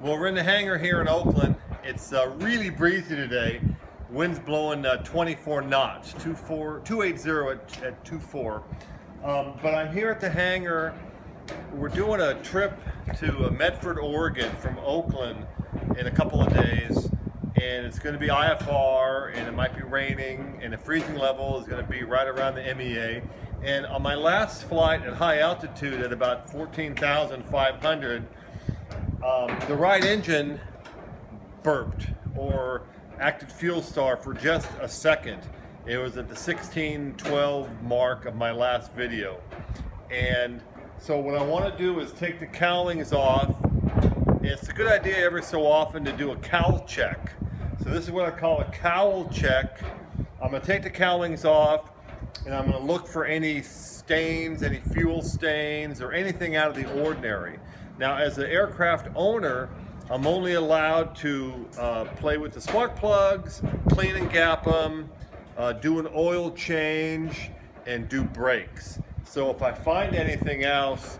Well, we're in the hangar here in Oakland. It's really breezy today. Wind's blowing 24 knots, 280 at 24. But I'm here at the hangar. We're doing a trip to Medford, Oregon from Oakland in a couple of days. And it's going to be IFR, and it might be raining, and the freezing level is going to be right around the MEA. And on my last flight at high altitude at about 14,500, the right engine burped or acted fuel star for just a second. It was at the 1612 mark of my last video. And so what I want to do is take the cowlings off. It's a good idea every so often to do a cowl check. So this is what I call a cowl check. I'm going to take the cowlings off, and I'm going to look for any stains, any fuel stains, or anything out of the ordinary. Now, as an aircraft owner, I'm only allowed to play with the spark plugs, clean and gap them, do an oil change, and do brakes. So if I find anything else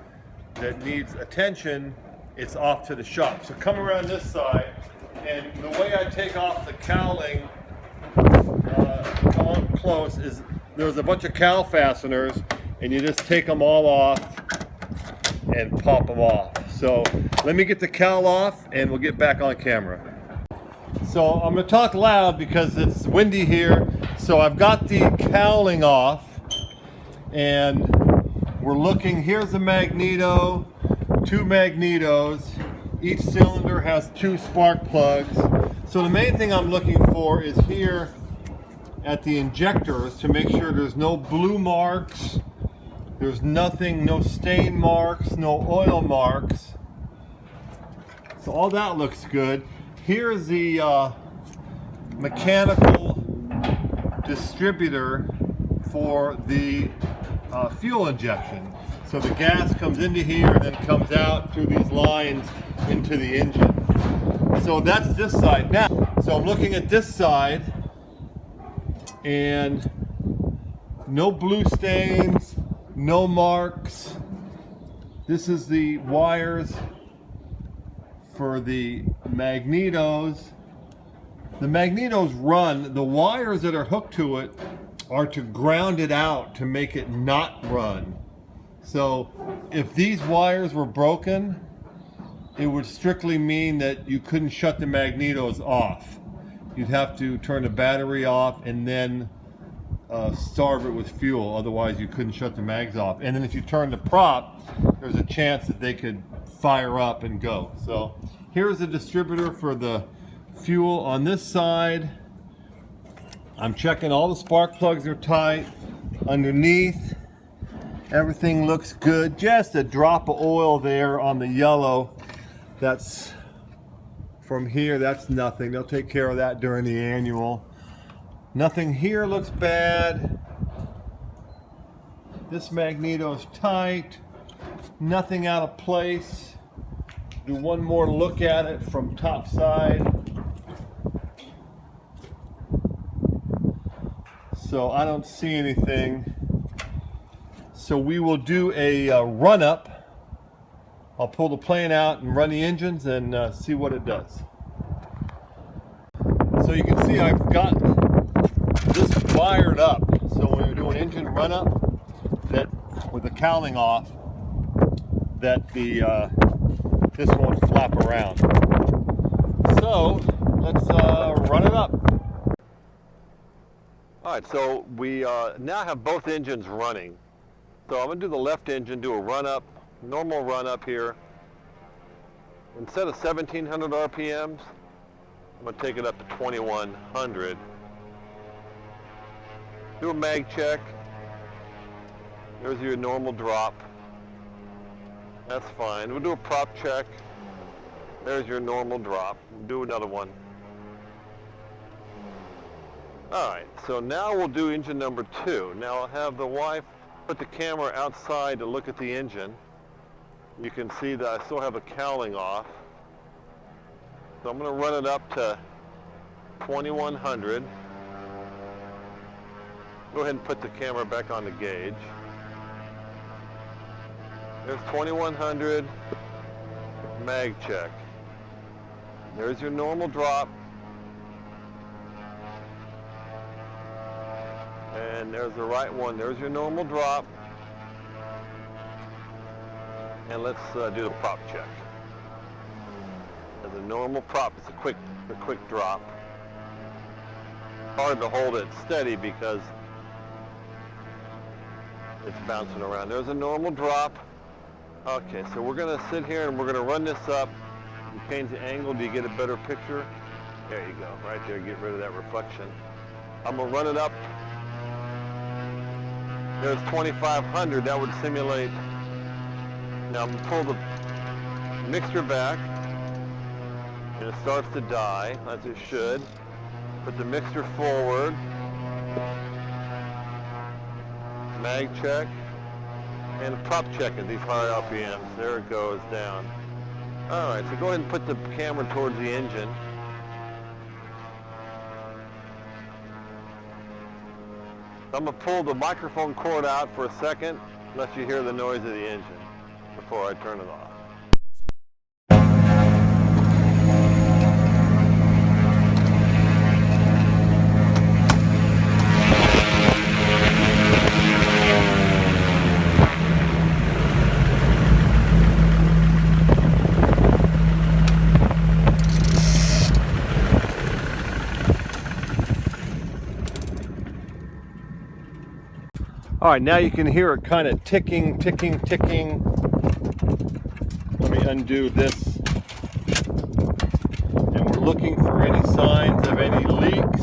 that needs attention, it's off to the shop. So come around this side, and the way I take off the cowling, come on close, is there's a bunch of cowl fasteners, and you just take them all off and pop them off. So let me get the cowl off and we'll get back on camera. So I'm going to talk loud because it's windy here. So I've got the cowling off, and we're looking. Here's the magneto, two magnetos. Each cylinder has two spark plugs. So the main thing I'm looking for is here at the injectors to make sure there's no blue marks. There's nothing, no stain marks, no oil marks. So all that looks good. Here's the mechanical distributor for the fuel injection. So the gas comes into here and then comes out through these lines into the engine. So that's this side. Now, so I'm looking at this side, and no blue stains, no marks. This is the wires for the magnetos. The magnetos run. The wires that are hooked to it are to ground it out to make it not run. So if these wires were broken, it would strictly mean that you couldn't shut the magnetos off. You'd have to turn the battery off and then starve it with fuel. Otherwise you couldn't shut the mags off. And then if you turn the prop, there's a chance that they could fire up and go. So here's the distributor for the fuel on this side. I'm checking all the spark plugs are tight. Underneath, everything looks good. Just a drop of oil there on the yellow. That's from here, that's nothing. They'll take care of that during the annual. Nothing here looks bad. This magneto's tight. Nothing out of place. Do one more look at it from top side. So I don't see anything. So we will do a run up. I'll pull the plane out and run the engines and see what it does. So you can see I've got this fired up. So when we do an engine run up, that with the cowling off, that the this won't flap around. So let's run it up. All right, so we now have both engines running. So I'm going to do the left engine, do a run up, normal run up here. Instead of 1700 RPMs, I'm going to take it up to 2100. Do a mag check. There's your normal drop. That's fine. We'll do a prop check. There's your normal drop. We'll do another one. Alright, so now we'll do engine number 2. Now I'll have the wife put the camera outside to look at the engine. You can see that I still have the cowling off. So I'm going to run it up to 2100. Go ahead and put the camera back on the gauge. There's 2100 mag check. There's your normal drop. And there's the right one. There's your normal drop. And let's do the prop check. As a normal prop, it's a quick drop. Hard to hold it steady because it's bouncing around. There's a normal drop. Okay, so we're gonna sit here and we're gonna run this up. You change the angle, do you get a better picture? There you go, right there, get rid of that reflection. I'm gonna run it up. There's 2500, that would simulate. Now I'm gonna pull the mixture back and it starts to die, as it should. Put the mixture forward. Mag check. And prop check at these higher RPMs. There it goes down. Alright, so go ahead and put the camera towards the engine. I'm going to pull the microphone cord out for a second, let you hear the noise of the engine before I turn it off. All right, now you can hear it kind of ticking, ticking, ticking. Let me undo this. And we're looking for any signs of any leaks.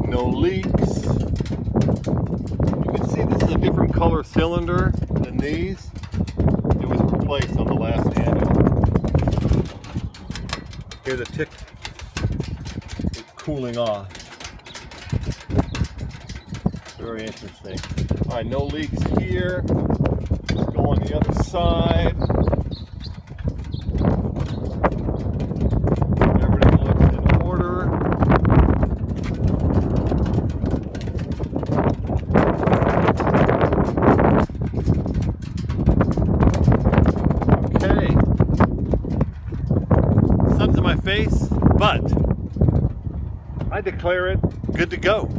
No leaks. You can see this is a different color cylinder than these. It was replaced on the last annual. Hear the tick? It's cooling off. Very interesting. All right, no leaks here. Let's go on the other side. Everything looks in order. Okay. Sun's in my face, but I declare it good to go.